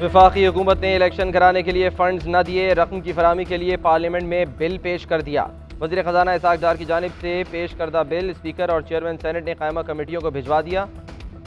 वफाकी हुकूमत ने इलेक्शन कराने के लिए फंड्स न दिए, रकम की फराहमी के लिए पार्लियामेंट में बिल पेश कर दिया। वज़ीर ख़जाना इसाक डार की जानिब से पेश करदा बिल स्पीकर और चेयरमैन सेनेट ने कायमा कमेटियों को भिजवा दिया।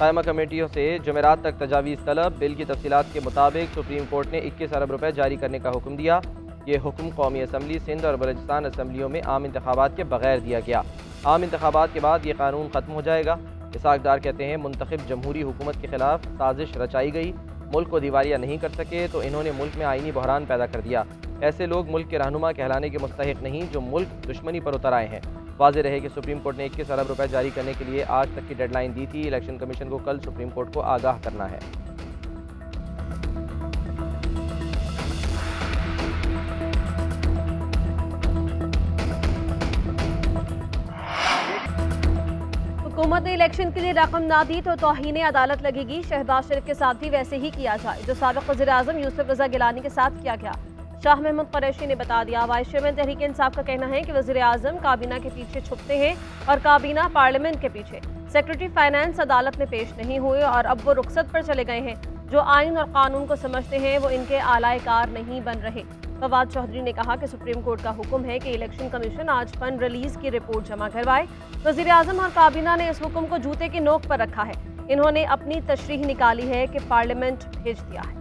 कायमा कमेटियों से जुमेरात तक तजावीज़ तलब। बिल की तफसीलात के मुताबिक सुप्रीम कोर्ट ने 21 अरब रुपये जारी करने का हुक्म दिया। ये हुक्म कौमी असम्बली, सिंध और बलूचिस्तान असम्बलियों में आम इंतखाबात के बगैर दिया गया। आम इंतखाबात के बाद ये कानून ख़त्म हो जाएगा। इसाक डार कहते हैं, मुंतखब जमहूरी हुकूमत के खिलाफ साजिश रचाई गई। मुल्क को दिवालिया नहीं कर सके तो इन्होंने मुल्क में आईनी बहरान पैदा कर दिया। ऐसे लोग मुल्क के रहनुमा कहलाने के मुस्तहिक नहीं जो मुल्क दुश्मनी पर उतर आए हैं। वाज़ेह रहे कि सुप्रीम कोर्ट ने 21 अरब रुपये जारी करने के लिए आज तक की डेडलाइन दी थी। इलेक्शन कमीशन को कल सुप्रीम कोर्ट को आगाह करना है। हुकूमत ने इलेक्शन के लिए रकम ना दी तो तौहीन अदालत लगेगी। शहबाज शरीफ के साथ भी वैसे ही किया जाए जो साबिक़ वज़ीर आज़म यूसुफ रज़ा गिलानी के साथ किया गया। शाह महमूद कुरैशी ने बता दिया। वाइस चेयरमैन तहरीक इंसाफ का कहना है कि वज़ीर आज़म काबीना के पीछे छुपते हैं और काबीना पार्लियामेंट के पीछे। सेक्रेटरी फाइनेंस अदालत में पेश नहीं हुए और अब वो रुखसत पर चले गए हैं। जो आइन और कानून को समझते हैं वो इनके आलाए कार नहीं बन रहे। फवाद चौधरी ने कहा कि सुप्रीम कोर्ट का हुक्म है कि इलेक्शन कमीशन आज फंड रिलीज की रिपोर्ट जमा करवाए। वज़ीर आज़म और काबीना ने इस हुक्म को जूते की नोक पर रखा है। इन्होंने अपनी तशरीह निकाली है कि पार्लियामेंट भेज दिया है।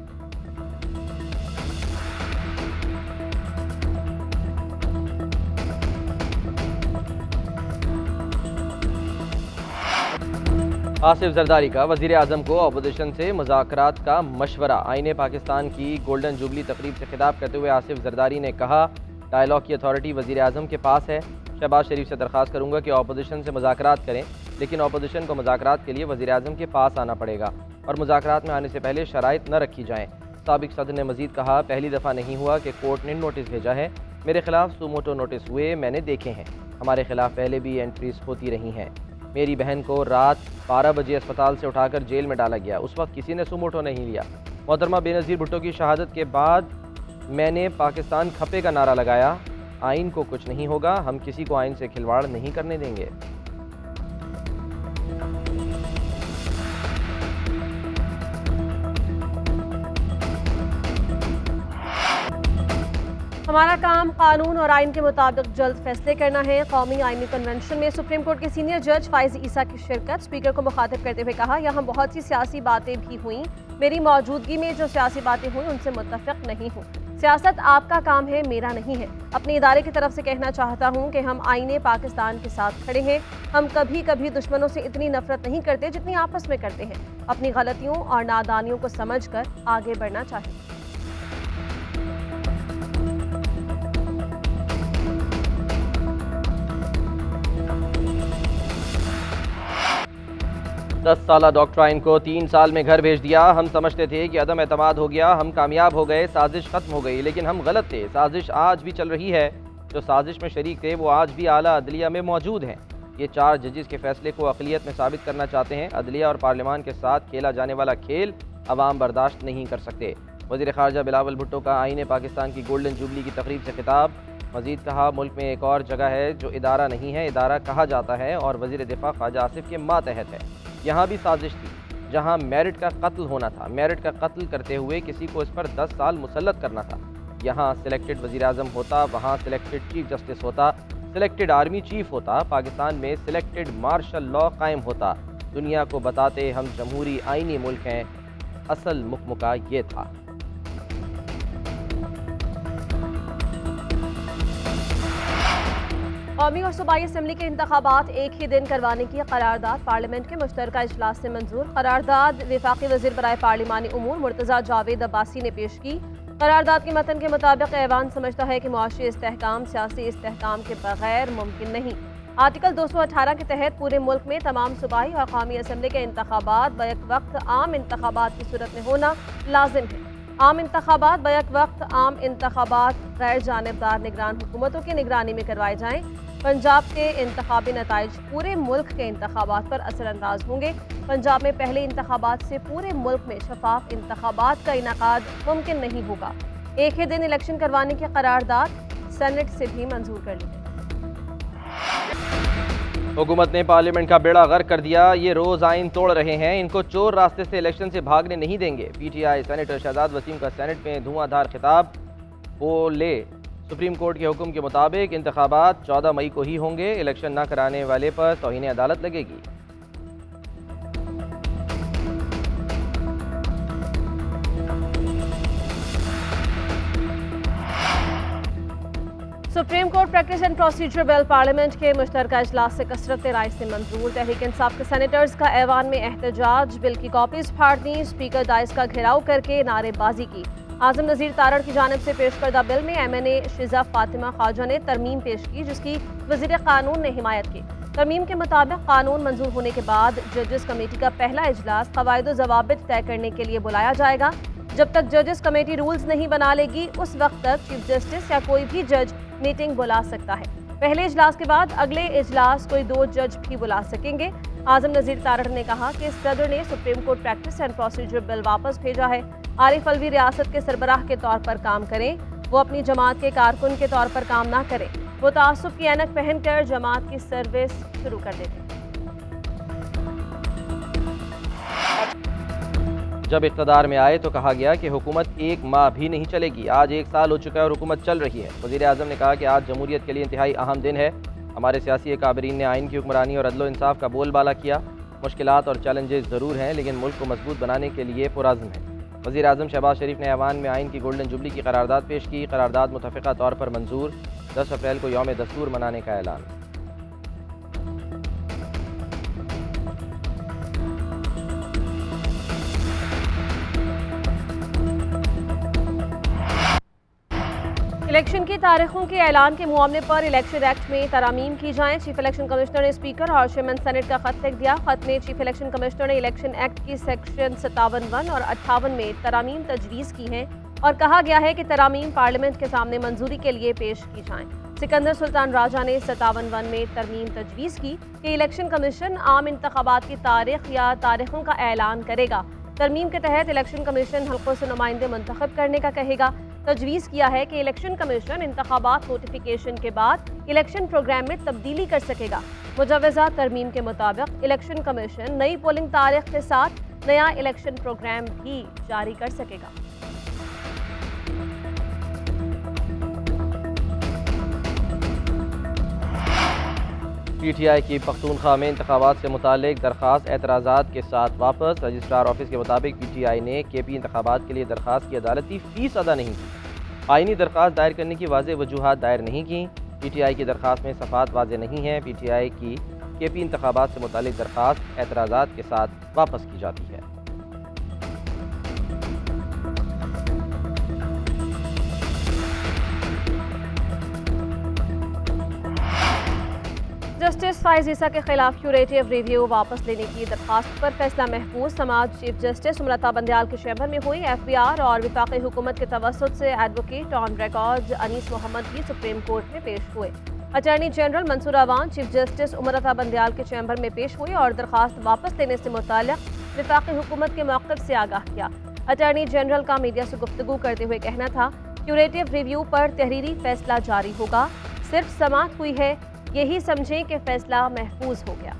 आसिफ जरदारी का वज़ीर आज़म को अपोजिशन से मुज़ाकरात का मशवरा। आईने पाकिस्तान की गोल्डन जुबली तकरीब से खिताब करते हुए आसिफ जरदारी ने कहा, डायलॉग की अथॉरिटी वज़ीर आज़म के पास है। शहबाज शरीफ से दरख्वास्त करूँगा कि अपोजिशन से मुज़ाकरात करें, लेकिन अपोजिशन को मुज़ाकरात के लिए वज़ीर आज़म के पास आना पड़ेगा और मुज़ाकरात में आने से पहले शराइत न रखी जाएँ। साबिक़ सदर ने मज़ीद कहा, पहली दफ़ा नहीं हुआ कि कोर्ट ने नोटिस भेजा है। मेरे खिलाफ सुमोटो नोटिस हुए, मैंने देखे हैं। हमारे खिलाफ पहले भी एंट्रीज होती रही हैं। मेरी बहन को रात 12 बजे अस्पताल से उठाकर जेल में डाला गया, उस वक्त किसी ने सुमोटो नहीं लिया। मोहतरमा बेनज़ीर भुट्टो की शहादत के बाद मैंने पाकिस्तान खपे का नारा लगाया। आइन को कुछ नहीं होगा, हम किसी को आइन से खिलवाड़ नहीं करने देंगे। हमारा काम कानून और आइन के मुताबिक जल्द फैसले करना है। कौमी आइनी कन्वेंशन में सुप्रीम कोर्ट के सीनियर जज फाइज ईसा की शिरकत। स्पीकर को मुखातिब करते हुए कहा, यहाँ बहुत सी सियासी बातें भी हुई, मेरी मौजूदगी में जो सियासी बातें हुई उनसे मुत्तफिक नहीं हूँ। सियासत आपका काम है, मेरा नहीं है। अपने इदारे की तरफ से कहना चाहता हूँ कि हम आईने पाकिस्तान के साथ खड़े हैं। हम कभी कभी दुश्मनों से इतनी नफरत नहीं करते जितनी आपस में करते हैं। अपनी गलतियों और नादानियों को समझकर आगे बढ़ना चाहिए। दस साला डॉक्टराइन को 3 साल में घर भेज दिया। हम समझते थे कि अदम एतमाद हो गया, हम कामयाब हो गए, साजिश खत्म हो गई, लेकिन हम गलत थे। साजिश आज भी चल रही है। जो साजिश में शरीक थे वो आज भी आला अदलिया में मौजूद हैं। ये 4 जजेस के फैसले को अक़लियत में साबित करना चाहते हैं। अदलिया और पार्लियामान के साथ खेला जाने वाला खेल अवाम बर्दाश्त नहीं कर सकते। वज़ीर ख़ारजा बिलावल भुट्टो का आईने पाकिस्तान की गोल्डन जुबली की तकरीब से खिताब। मज़ीद कहा, मुल्क में एक और जगह है जो इदारा नहीं है, इदारा कहा जाता है और वज़ीर दिफा ख्वाजा आसिफ के मातहत है। यहाँ भी साजिश थी, जहाँ मेरिट का कत्ल होना था। मेरिट का कत्ल करते हुए किसी को इस पर 10 साल मुसल्लत करना था। यहाँ सिलेक्टेड वज़ीर आज़म होता, वहाँ सिलेक्टेड चीफ जस्टिस होता, सिलेक्टेड आर्मी चीफ होता, पाकिस्तान में सिलेक्टेड मार्शल लॉ कायम होता। दुनिया को बताते हम जमहूरी आइनी मुल्क हैं। असल मुकमुका ये था। कौमी और सूबाई असम्बली के इंतखाबात एक ही दिन करवाने की करारदाद पार्लियामेंट के मुश्तरका इजलास से मंजूर। करारदाद वफाकी वज़ीर बराए पार्लिमानी उमूर मुर्तज़ा जावेद अब्बासी ने पेश की। करारदाद के मतन के मुताबिक ऐवान समझता है कि मुआशी इस्तेहकाम सियासी इस्तेहकाम के बगैर मुमकिन नहीं। आर्टिकल 218 के तहत पूरे मुल्क में तमाम सूबाई और कौमी असम्बली के इंतखाबात बैक वक्त आम इंतखाबात की सूरत में होना लाजिम है। आम इंतखाबात बैक वक्त आम इंतखाबात गैर जानिबदार निगरान हुकूमतों की निगरानी में करवाए जाएँ। पंजाब के इंतखाबी नताइज पूरे मुल्क के इंतखाबात पर असरअंदाज होंगे। पंजाब में पहले इंतखाबात से पूरे मुल्क में शफाफ इंतखाबात का इनेकाद मुमकिन नहीं होगा। एक ही दिन इलेक्शन करवाने की करारदाद सेनेट से भी मंजूर कर ली गई। हुकूमत ने पार्लियामेंट का बेड़ा गर्क कर दिया। ये रोज़ आइन तोड़ रहे हैं, इनको चोर रास्ते से इलेक्शन से भागने नहीं देंगे। PTI सेनेटर शहजाद वसीम का सेनेट में धुआंधार खिताब। बोले, सुप्रीम कोर्ट के हुक्म के मुताबिक इंतखाबात 14 मई को ही होंगे। इलेक्शन न कराने वाले पर तौहीन अदालत लगेगी। Supreme court practice and procedure bill parliament के मुश्तरका इजलास से कसरत राय से मंजूर। तहरीक इंसाफ के सेनेटर्स का ऐवान में एहतजाज, बिल की कॉपीज फाड़ दी, स्पीकर डाइस का घेराव करके नारेबाजी की। आजम नज़ीर तारड़ की जानिब से पेश करदा बिल में MNA शिजा फातिमा ख्वाजा ने तरमीम पेश की, जिसकी वज़ीर कानून ने हिमायत की। तरमीम के मुताबिक कानून मंजूर होने के बाद जजेस कमेटी का पहला इजलास क़वायद व ज़वाबित तय करने के लिए बुलाया जाएगा। जब तक जजेस कमेटी रूल्स नहीं बना लेगी, उस वक्त तक चीफ जस्टिस या कोई भी जज मीटिंग बुला सकता है। पहले इजलास के बाद अगले इजलास कोई 2 जज भी बुला सकेंगे। आजम नज़ीर तारड़ ने कहा कि सदर ने supreme court practice and procedure bill वापस भेजा है। आरिफ अलवी रियासत के सरबराह के तौर पर काम करें, वो अपनी जमात के कारकुन के तौर पर काम ना करें। वो तासुब की ऐनक पहनकर जमात की सर्विस शुरू कर देते। जब इक़्तिदार में आए तो कहा गया कि हुकूमत 1 माह भी नहीं चलेगी। आज 1 साल हो चुका है और हुकूमत चल रही है। वज़ीर आज़म ने कहा कि आज जमहूरियत के लिए इंतहाई अहम दिन है। हमारे सियासी अकाबरीन ने आइन की हुक्मरानी और अदल इंसाफ का बोलबाला किया। मुश्किलात और चैलेंजेस ज़रूर हैं, लेकिन मुल्क को मजबूत बनाने के लिए पुराज़्म है। वज़ीर आज़म शहबाज शरीफ ने ऐवान में आइन की गोल्डन जुबली की करारदाद पेश की। करारदाद मुतफ़िक़ा तौर पर मंजूर। 10 अप्रैल को यौम दस्तूर मनाने का ऐलान। इलेक्शन की तारीखों के ऐलान के मामले पर इलेक्शन एक्ट में तरामीम की जाएं। चीफ इलेक्शन कमिश्नर ने स्पीकर और चेयरमैन सेनेट का खत लिख दिया। खत में चीफ इलेक्शन कमिश्नर ने इलेक्शन एक्ट की सेक्शन 57 और 58 में तरामीम तजवीज़ की हैं और कहा गया है कि तरामीम पार्लियामेंट के सामने मंजूरी के लिए पेश की जाएं। सिकंदर सुल्तान राजा ने 57 में तरमीम तजवीज़ की कि इलेक्शन कमीशन आम इंतखाबात की तारीख या तारीखों का ऐलान करेगा। तरमीम के तहत इलेक्शन कमीशन हल्कों से नुमाइंदे मुंतखब करने का कहेगा। तजवीज़ किया है कि इलेक्शन कमीशन इंतखाबात नोटिफिकेशन के बाद इलेक्शन प्रोग्राम में तब्दीली कर सकेगा। मुजव्वज़ा तरमीम के मुताबिक इलेक्शन कमीशन नई पोलिंग तारीख के साथ नया इलेक्शन प्रोग्राम भी जारी कर सकेगा। PTI की पख्तूनख्वा में इंतखाबात से मुतालिक दरख्वास्त एतराज़ात के साथ वापस। रजिस्ट्रार ऑफिस के मुताबिक PTI ने KP इंतखाबात के लिए दरख्वास्त की अदालती फ़ीस अदा नहीं की। आइनी दरख्वास्त दायर करने की वाज़ेह वजूहात दायर नहीं की। PTI की दरख्वास्त में सफ़ात वाज़ेह नहीं है। PTI की KP इंतखाबात से मुतालिक दरख्वास्त एतराज़ात के साथ वापस की जाती है। जस्टिस फाइज ईसा के खिलाफ क्यूरेटिव रिव्यू वापस लेने की दरख्वास्त पर फैसला महफूज समाज चीफ जस्टिस उमरता बंदयाल के चैम्बर में हुई। FBR और वफाकी हुकूमत के तवस्सुत से advocate on record Anees Mohammad भी सुप्रीम कोर्ट में पेश हुए। Attorney general Mansoor Awan chief justice Umar Ata Bandial के चैम्बर में पेश हुए और दरख्वास्त वापस लेने से मुताल्लिक़ वफाकी हुकूमत के मौक़िफ़ से आगाह किया। अटॉर्नी जनरल का मीडिया से गुफ्तगू करते हुए कहना था, क्यूरेटिव रिव्यू पर तहरीरी फैसला जारी होगा, सिर्फ समाअत हुई है, यही समझें कि फैसला महफूज हो गया।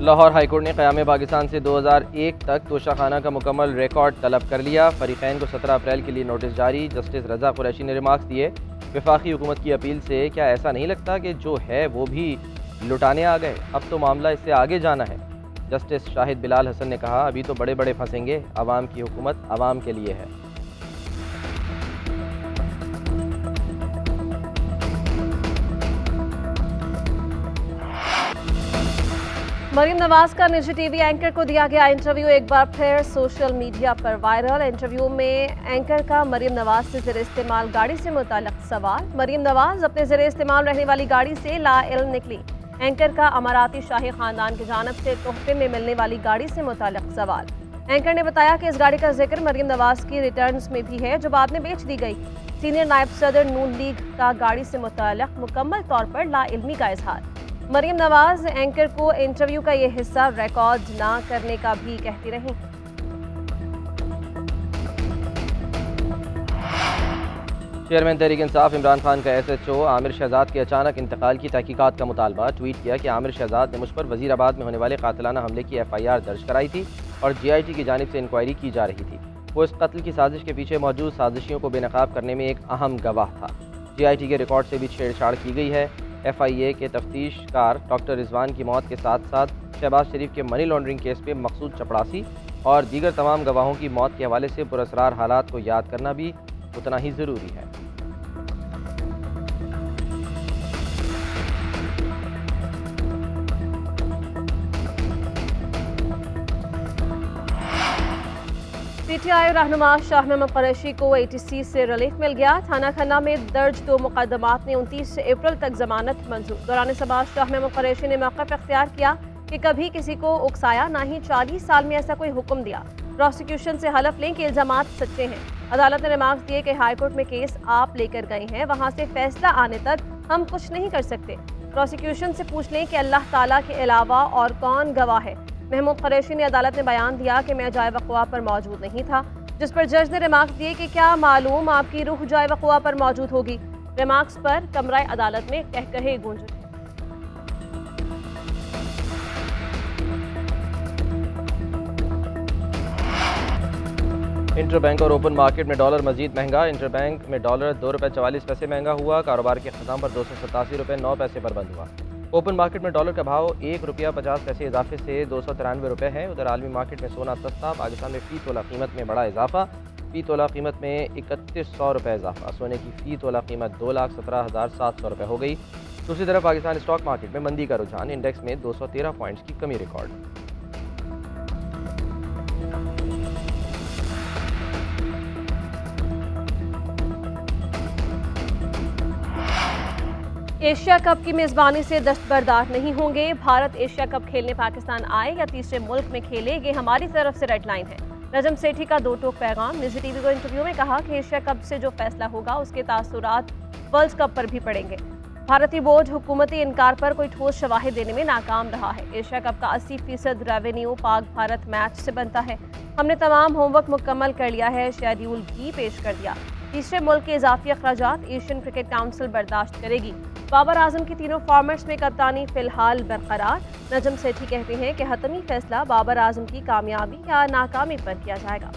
लाहौर हाईकोर्ट ने क़याम पाकिस्तान से 2001 तक तोशाखाना का मुकम्मल रिकॉर्ड तलब कर लिया। फरीक़ैन को 17 अप्रैल के लिए नोटिस जारी। जस्टिस रज़ा कुरैशी ने रिमार्क्स दिए, वफाकी हुकूमत की अपील से क्या ऐसा नहीं लगता कि जो है वो भी लुटाने आ गए, अब तो मामला इससे आगे जाना है। जस्टिस शाहिद बिलाल हसन ने कहा, अभी तो बड़े बड़े फंसेंगे, आवाम की हुकूमत आवाम के लिए है। मरीम नवाज का निजी टीवी एंकर को दिया गया इंटरव्यू एक बार फिर सोशल मीडिया पर वायरल। इंटरव्यू में एंकर का मरीम नवाज से ज़ेर इस्तेमाल गाड़ी से मुताल्लिक़ सवाल। मरीम नवाज अपने ज़ेर इस्तेमाल रहने वाली गाड़ी से लाइल्म निकली। एंकर का अमाराती शाही ख़ानदान की जानिब से तोहफे में मिलने वाली गाड़ी से मुताल्लिक़ सवाल। एंकर ने बताया कि इस गाड़ी का जिक्र मरीम नवाज की रिटर्न्स में भी है, जो बाद में बेच दी गई। सीनियर नायब सदर नून लीग का गाड़ी से मुताल्लिक़ मुकम्मल तौर पर लाइल्मी का इजहार। मरीम नवाज एंकर को इंटरव्यू का ये हिस्सा रिकॉर्ड ना करने का भी कहती रहीं। चेयरमैन तहरीक इंसाफ इमरान खान का SHO आमिर शहजाद के अचानक इंतकाल की तहकीकात का मुतालबा। ट्वीट किया कि आमिर शहजाद ने मुझ पर वजीराबाद में होने वाले कातिलाना हमले की FIR दर्ज कराई थी और GIT की जानिब से इंक्वायरी की जा रही थी। वो इस कत्ल की साजिश के पीछे मौजूद साजिशियों को बेनकाब करने में एक अहम गवाह था। GIT के रिकॉर्ड से भी छेड़छाड़ की गई है। FIA के तफ्तीशकार डॉक्टर रिजवान की मौत के साथ साथ शहबाज शरीफ के मनी लॉन्ड्रिंग केस में मकसूद चपड़ासी और दीगर तमाम गवाहों की मौत के हवाले से पुरअसरार हालात को याद करना भी उतना ही ज़रूरी है। PTI रहनुमा शाह महमूद कुरैशी को ATC से रिलीफ मिल गया। थाना खन्ना में दर्ज 2 मुकदमात में 29 अप्रैल तक जमानत मंजूर। दौरान समाज शाह महमूद कुरैशी ने मौक़िफ़ इख्तियार किया कि कभी किसी को उकसाया, ना ही 40 साल में ऐसा कोई हुक्म दिया। प्रोसिक्यूशन से हलफ लें कि इल्ज़ामात सच्चे हैं। अदालत ने रिमार्क्स दिए कि हाईकोर्ट में केस आप लेकर गए हैं, वहाँ से फैसला आने तक हम कुछ नहीं कर सकते। प्रोसिक्यूशन से पूछ लें कि अल्लाह ताला के अलावा और कौन गवाह है। महमूद कुरैशी ने अदालत में बयान दिया कि मैं जाए वक़वा पर मौजूद नहीं था, जिस पर जज ने रिमार्क्स दिए कि क्या मालूम आपकी रूह जाए वक़वा पर मौजूद होगी। रिमार्क्स पर कमरा अदालत में कहकहे गूंजे। इंटर बैंक और ओपन मार्केट में डॉलर मजीद महंगा। इंटर बैंक में डॉलर ₹2.44 महंगा हुआ। कारोबार के ख़त्म पर ₹287.09 पर बंद हुआ। ओपन मार्केट में डॉलर का भाव ₹1.50 इजाफे से ₹293 है। उधर आलमी मार्केट में सोना सस्ता। पाकिस्तान में फ़ी तोला कीमत में बड़ा इजाफा। फ़ी तोला कीमत में ₹3100 इजाफा। सोने की फ़ी तोला कीमत ₹2,17,700 हो गई। दूसरी तरफ पाकिस्तान स्टॉक मार्केट में मंदी का रुझान। इंडेक्स में 213 पॉइंट्स की कमी रिकॉर्ड। एशिया कप की मेज़बानी से दस्तबरदार नहीं होंगे। भारत एशिया कप खेलने पाकिस्तान आए या तीसरे मुल्क में खेले, ये हमारी तरफ से रेड लाइन है। नजम सेठी का दो टोक पैगाम। निजी टीवी को इंटरव्यू में कहा कि एशिया कप से जो फैसला होगा उसके तासुरात वर्ल्ड कप पर भी पड़ेंगे। भारतीय बोर्ड हुकूमती इनकार पर कोई ठोस शवाहिद देने में नाकाम रहा है। एशिया कप का 80% रेवेन्यू पाक भारत मैच से बनता है। हमने तमाम होमवर्क मुकम्मल कर लिया है, शेड्यूल भी पेश कर दिया। तीसरे मुल्क के इजाफी अखराजात एशियन क्रिकेट काउंसिल बर्दाश्त करेगी। बाबर आजम की तीनों फॉर्मेट्स में कप्तानी फिलहाल बरकरार। नजम सेठी कहते हैं कि हतमी फैसला बाबर आजम की कामयाबी या नाकामी पर किया जाएगा।